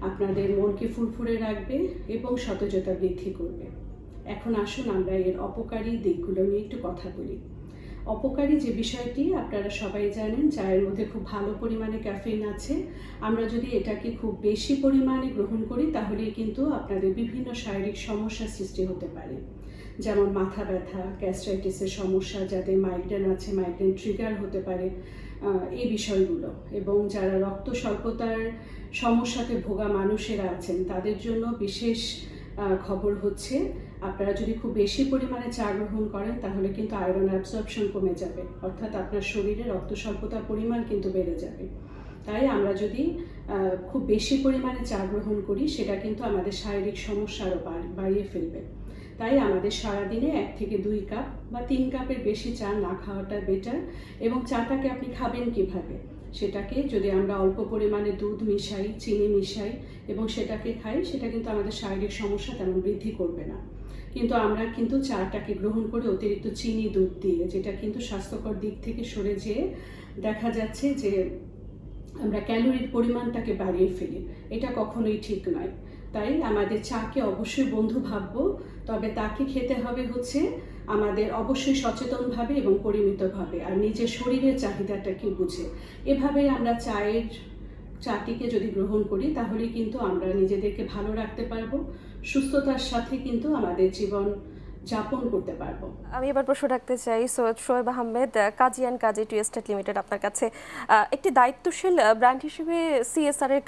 আপনাদের মনকে ফুরফুরে রাখবে এবং সতেজতা বৃদ্ধি করবে। এখন আসুন আমরা এর অপকারী দিকগুলো নিয়ে একটু কথা বলি। অপকারী যে বিষয়টি, আপনারা সবাই জানেন চায়ের মধ্যে খুব ভালো পরিমাণে ক্যাফেইন আছে। আমরা যদি এটাকে খুব বেশি পরিমাণে গ্রহণ করি তাহলে কিন্তু আপনাদের বিভিন্ন শারীরিক সমস্যার সৃষ্টি হতে পারে, যেমন মাথা ব্যথা, গ্যাস্ট্রাইটিসের সমস্যা, যাদের মাইগ্রেন আছে মাইগ্রেন ট্রিগার হতে পারে, এই বিষয়গুলো। এবং যারা রক্ত স্বল্পতার সমস্যাতে ভোগা মানুষেরা আছেন তাদের জন্য বিশেষ খবর হচ্ছে, আপনারা যদি খুব বেশি পরিমাণে চা গ্রহণ করেন তাহলে কিন্তু আয়রন অ্যাবসর্পশন কমে যাবে, অর্থাৎ আপনার শরীরে রক্ত স্বল্পতার পরিমাণ কিন্তু বেড়ে যাবে। তাই আমরা যদি খুব বেশি পরিমাণে চা গ্রহণ করি সেটা কিন্তু আমাদের শারীরিক সমস্যা আরও বাড়িয়ে ফেলবে। তাই আমাদের সারাদিনে 1 থেকে 2 কাপ বা 3 কাপের বেশি চা না খাওয়াটা বেটার। এবং চাটাকে আপনি খাবেন কিভাবে, সেটাকে যদি আমরা অল্প পরিমাণে দুধ মিশাই, চিনি মিশাই এবং সেটাকে খাই, সেটা কিন্তু আমাদের শারীরিক সমস্যা তেমন বৃদ্ধি করবে না। কিন্তু আমরা কিন্তু চাটাকে গ্রহণ করে অতিরিক্ত চিনি, দুধ দিয়ে, যেটা কিন্তু স্বাস্থ্যকর দিক থেকে সরে যেয়ে দেখা যাচ্ছে যে আমরা ক্যালোরির পরিমাণটাকে বাড়িয়ে ফেলি। এটা কখনোই ঠিক নয়। তাই আমাদের চাকে অবশ্যই বন্ধু ভাববো, তবে তাকে খেতে হবে হচ্ছে আমাদের অবশ্যই সচেতনভাবে এবং পরিমিতভাবে, আর নিজের শরীরের চাহিদাটাকে বুঝে। এভাবেই আমরা চাটিকে যদি গ্রহণ করি তাহলে কিন্তু আমরা নিজেদেরকে ভালো রাখতে পারবো, সুস্থতার সাথে কিন্তু আমাদের জীবন যাপন করতে পারবো। আমি এবার প্রশ্ন রাখতে চাই Syed Shoaib Ahmed, Kazi and Kazi tea estate limited, আপনার কাছে। একটি দায়িত্বশীল ব্র্যান্ড হিসেবে সিএসআর এর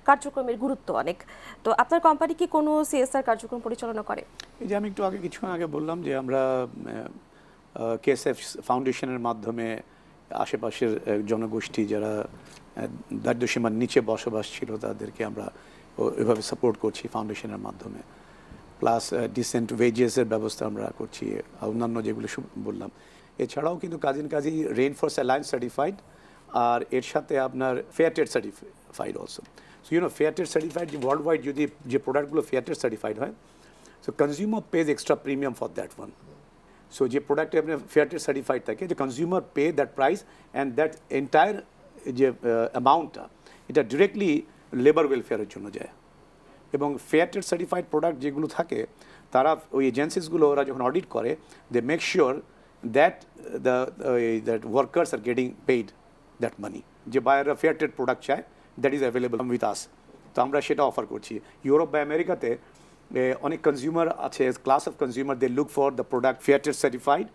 কার্যক্রমের গুরুত্ব অনেক, তো আপনার কোম্পানি কি কোনো সিএসআর কার্যক্রম পরিচালনা করে? এই যে আমি একটু আগে কিছুক্ষণ আগে বললাম যে আমরা কেএসএফ ফাউন্ডেশনের মাধ্যমে আশেপাশের জনগোষ্ঠী যারা দারিদ্র্যসীমার নিচে বসবাস ছিল তাদেরকে আমরা এভাবে সাপোর্ট করছি ফাউন্ডেশনের মাধ্যমে, প্লাস ডিসেন্ট ওয়েজেসের ব্যবস্থা আমরা করছি, অন্যান্য যেগুলো বললাম। এছাড়াও কিন্তু কাজী রেইনফোর্স অ্যালায়েন্স সার্টিফাইড, আর এর সাথে আপনার fair trade certified also. So fair trade certified world wide যদি যে প্রোডাক্টগুলো ফেয়ার ট্রেড সার্টিফাইড হয়, so consumer page extra premium for that one. So যে প্রোডাক্টে আপনার ফেয়ার ট্রেড সার্টিফাইড থাকে, যে consumer pay that price and that entire যে অ্যামাউন্টটা এটা ডিরেক্টলি লেবার ওয়েলফেয়ারের জন্য যায়। এবং ফেয়ার ট্রেড সার্টিফাইড প্রোডাক্ট যেগুলো থাকে তারা ওই এজেন্সিসগুলো ওরা যখন অডিট করে, they make sure that that workers are getting paid that money. যে বায়াররা ফেয়ার ট্রেড প্রোডাক্ট চায়, that is available with us. তো আমরা সেটা অফার করছি। ইউরোপ বা আমেরিকাতে অনেক কনজিউমার আছে, class of consumer, they look for the product fair trade certified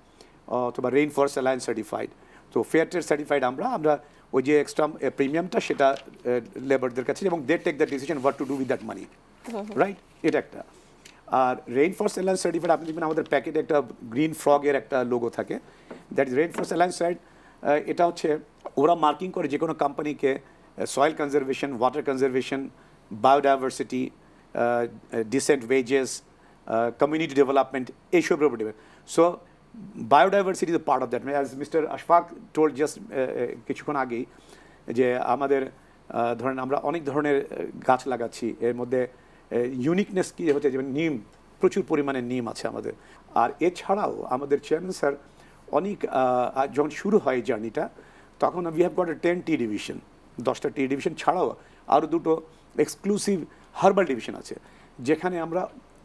অথবা রেইনফোর্স অ্যালায়েন্স সার্টিফাইড। তো ফেয়ার ট্রেড সার্টিফাইড আমরা ওই যে এক্সট্রা প্রিমিয়ামটা সেটা লেবারদের কাছে, এবং they take the decision what to do with that money, right? এটা একটা। আর রেইনফোর্স অ্যালায়েন্স সার্টিফাইড আপনি দেখবেন আমাদের প্যাকেটে একটা গ্রিন ফ্রগের একটা লোগো থাকে, that is Rainforest Alliance side. এটা হচ্ছে ওরা মার্কিং করে যে কোনো কোম্পানিকে soil conservation, water conservation, biodiversity, decent wages, community development, এইসবের উপর depend. So biodiversity is a part of that. As Mr. Ashfaq told just কিছুক্ষণ আগেই, যে আমাদের ধরেন আমরা অনেক ধরনের গাছ লাগাচ্ছি, এর মধ্যে ইউনিকনেস কী হচ্ছে, যেমন নিম, প্রচুর পরিমাণে নিম আছে আমাদের। আর এছাড়াও আমাদের চেয়ারম্যান স্যার অনেক যখন শুরু হয় জার্নিটা, তখন we have goat 10 T division, 10টা টি ডিভিশন ছাড়াও আরও 2টো এক্সক্লুসিভ হার্বাল ডিভিশন আছে, যেখানে আমরা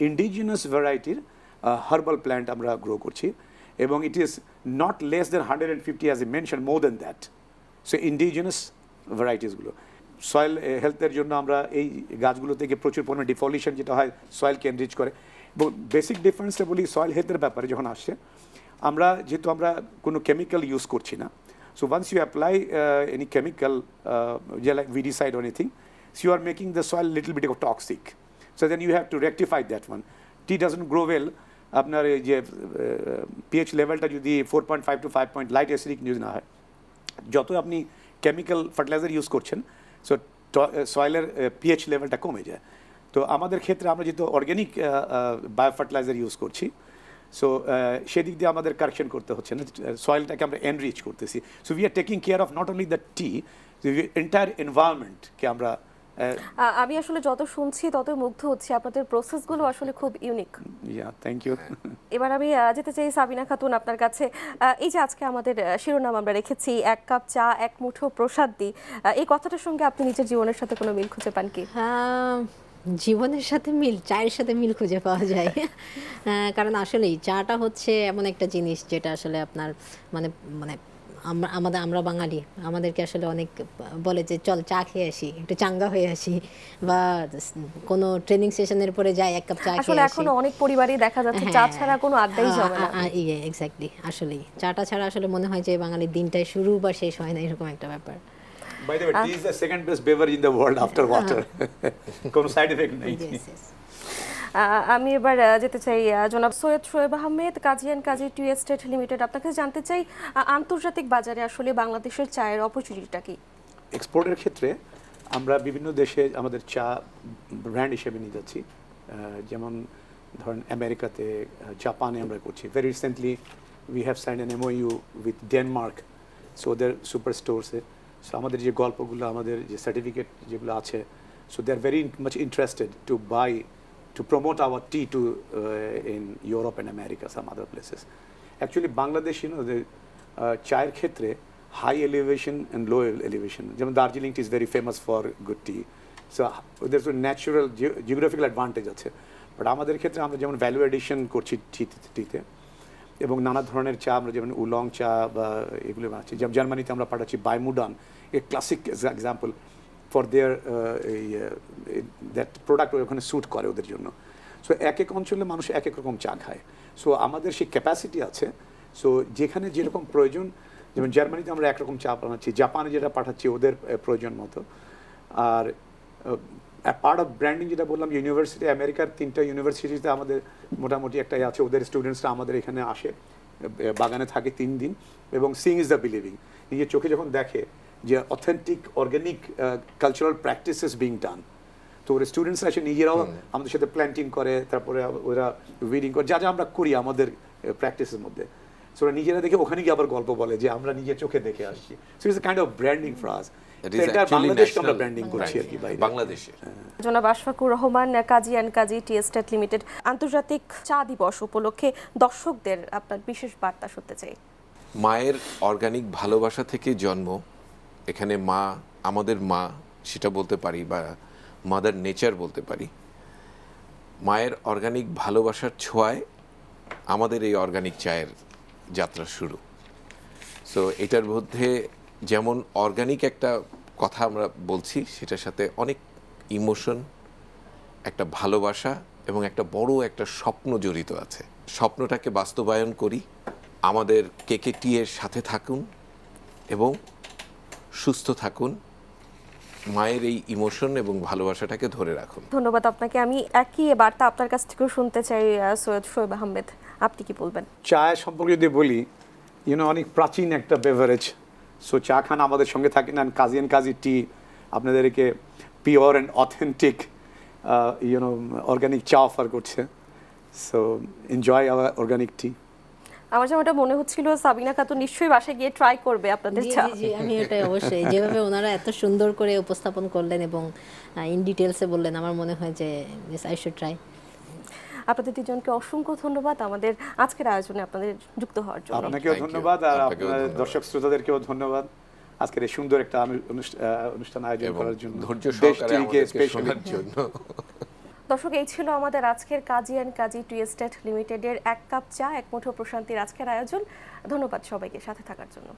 ইন্ডিজিনাস ভ্যারাইটির হার্বাল প্ল্যান্ট আমরা গ্রো করছি। এবং it is not less than 150, as a mention, more than that. So indigenous ভ্যারাইটিসগুলো সয়েল হেলথের জন্য আমরা এই গাছগুলো থেকে প্রচুর পরিমাণে ডিফলিউশন যেটা হয় সয়েলকে এনরিচ করে। এবং বেসিক ডিফারেন্সটা বলি সয়েল হেলথের ব্যাপারে যখন আসছে, যেহেতু আমরা কোনো কেমিক্যাল ইউজ করছি না, so once you apply any chemical like weedicide or anything, so you are making the soil little bit of toxic, so then you have to rectify that one. Tea doesn't grow well আপনার এই যে pH লেভেলটা যদি 4.5 to 5 point light acidic use না হয়, যত আপনি chemical fertiliser use করছেন, সো সয়েলের পিএইচ লেভেলটা কমে যায়। তো আমাদের ক্ষেত্রে আমরা যেহেতু অর্গ্যানিক বায়ো ফার্টিলাইজার ইউজ করছি, সো সেদিক দিয়ে আমাদের কারেকশন করতে হচ্ছে না, সয়েলটাকে আমরা এনরিচ করতেছি। So we are taking care of not only the tea, entire এনভায়রনমেন্টকে আমরা আমি আসলে যত শুনছি তত মুগ্ধ হচ্ছি, আপনাদের প্রসেসগুলো আসলে খুব ইউনিক। Thank you. এবার আমি যেতে চাই সাবিনা খাতুন আপনার কাছে। এই যে আজকে আমাদের শিরোনাম আমরা রেখেছি এক কাপ চা এক মুঠো প্রসাদ দিই, এই কথাটার সঙ্গে আপনি নিজের জীবনের সাথে কোনো মিল খুঁজে পান কি? জীবনের সাথে মিল, চায়ের সাথে মিল খুঁজে পাওয়া যায়। কারণ আসলেই চাটা হচ্ছে এমন একটা জিনিস যেটা আসলে আপনার মানে মানে আমরা বাঙালি, আমাদেরকে আসলে অনেক বলে যে চল চা খেয়ে আসি, একটু চাঙ্গা হয়ে আসি, বা কোনো ট্রেনিং সেশনের পরে যাই এক কাপ চা খেয়ে আসলে আসি। এখন অনেক পরিবারই দেখা যাচ্ছে চা ছাড়া কোনো আড্ডাই জমে না। এক্স্যাক্টলি, আসলেই চাটা ছাড়া আসলে মনে হয় যে বাঙালির দিনটাই শুরু বা শেষ হয় না, এরকম একটা ব্যাপার। By the way, tea is the second best beverage in the world after water. কোনো সাইড এফেক্ট নেই। আমি এবার যেতে চাই জনাব Syed Shoaib Ahmed, Kazi and Kazi tea estate limited. আপনাকে জানতে চাই আন্তর্জাতিক বাজারে আসলে বাংলাদেশের চায়ের অপরচুনিটিটা কি? এক্সপোর্টের ক্ষেত্রে আমরা বিভিন্ন দেশে আমাদের চা ব্র্যান্ড হিসেবে নিয়ে যাচ্ছি, যেমন ধরেন আমেরিকাতে, জাপানে আমরা করছি। Very recently we have sign an MOU with Denmark, so ওদের সুপার স্টোরসে। সো আমাদের যে গল্পগুলো, আমাদের যে সার্টিফিকেট যেগুলো আছে, so they are very much interested to buy, to promote our tea to in Europe and America, some other places. Actually, Bangladesh, the চায়ের ক্ষেত্রে high elevation and low elevation. যেমন দার্জিলিং টি is very famous for good tea. So there's a natural geographical advantage আছে। But আমাদের ক্ষেত্রে আমরা যেমন value addition করছি টিতে, এবং নানা ধরনের চা আমরা যেমন উলং চা বা এগুলো বানাচ্ছি। যেমন জার্মানিতে আমরা পাঠাচ্ছি বাইমুডান, a classic example for there that product ওখানে স্যুট করে ওদের জন্য। সো এক এক অঞ্চলে মানুষ এক এক রকম চা খায়। সো আমাদের সেই ক্যাপাসিটি আছে। সো যেখানে যেরকম প্রয়োজন, যেমন জার্মানিতে আমরা একরকম চা বানাচ্ছি, জাপানে যেটা পাঠাচ্ছি ওদের প্রয়োজন মতো। আর পার্ট অফ ব্র্যান্ডিং যেটা বললাম, ইউনিভার্সিটি, আমেরিকার 3টা ইউনিভার্সিটিতে আমাদের মোটামুটি একটাই আছে, ওদের স্টুডেন্টসরা আমাদের এখানে আসে, বাগানে থাকে 3 দিন, এবং সিং ইজ দ্য বিলিভিং। নিজের চোখে যখন দেখে যে authentic organic cultural practices being done, তো ওরা স্টুডেন্টসরা এসে নিজেরাও আমাদের সাথে প্ল্যান্টিং করে, তারপরে ওরা উইডিং করে, যা যা আমরা করি আমাদের প্র্যাকটিসের মধ্যে। সো ওরা নিজেরা দেখে ওখানে গিয়ে আবার গল্প বলে যে আমরা নিজের চোখে দেখে আসছি। So it's a kind of branding for us. এটা বাংলাদেশকে আমরা ব্র্যান্ডিং করছি আর কি বাইরে। বাংলাদেশে জনাব Ashfaqur Rahman, Kazi and Kazi tea estate limited, আন্তর্জাতিক চা দিবস উপলক্ষে দর্শকদের আপনার বিশেষ বার্তা শুনতে চাই। মায়ের অর্গানিক ভালোবাসা থেকে জন্ম। এখানে মা, আমাদের মা সেটা বলতে পারি, বা মাদার নেচার বলতে পারি। মায়ের অর্গানিক ভালোবাসার ছোঁয়ায় আমাদের এই অর্গানিক চায়ের যাত্রা শুরু। সো এটার মধ্যে যেমন অর্গানিক একটা কথা আমরা বলছি, সেটার সাথে অনেক ইমোশন, একটা ভালোবাসা এবং একটা বড় একটা স্বপ্ন জড়িত আছে। স্বপ্নটাকে বাস্তবায়ন করি। আমাদের KKT এর সাথে থাকুন এবং সুস্থ থাকুন। মায়ের এই ইমোশন এবং ভালোবাসাটাকে ধরে রাখুন। ধন্যবাদ আপনাকে। আমি একই বার্তা আপনার কাছ থেকেও শুনতে চাই সৈয়দ শোয়েব আহমেদ, আপনি কি বলবেন? চায়ের সম্পর্কে যদি বলি, অনেক প্রাচীন একটা বেভারেজ। সো চা খান আমাদের সঙ্গে থাকেন, অ্যান্ড কাজী অ্যান্ড কাজী টি আপনাদেরকে পিওর অ্যান্ড অথেন্টিক অর্গানিক চা অফার করছে। সো এনজয় আওয়ার অর্গানিক টি। আমার যেমনটা মনে হচ্ছিল সাবিনা খাতুন নিশ্চয়ই বাসায় গিয়ে ট্রাই করবে আপনাদের চা। জি, আমি এটাই অবশ্যই, যেভাবে ওনারা এত সুন্দর করে উপস্থাপন করলেন এবং ইন ডিটেলসে বললেন, আমার মনে হয় যে আই শুড ট্রাই। আপনাদের দুজনকে অসংখ্য ধন্যবাদ আমাদের আজকের আয়োজনে আপনাদের যুক্ত হওয়ার জন্য। আপনাকেও ধন্যবাদ, আর আপনার দর্শক শ্রোতাদেরকেও ধন্যবাদ আজকের এই সুন্দর একটা অনুষ্ঠান আয়োজন করার জন্য, ধৈর্য সহকারে আমাদেরকে শোনার জন্য। দর্শক, এই ছিল আমাদের আজকের কাজী অ্যান্ড কাজী টি এস্টেট লিমিটেডের এক কাপ চা এক মুঠো প্রশান্তির আজকের আয়োজন। ধন্যবাদ সবাইকে সাথে থাকার জন্য।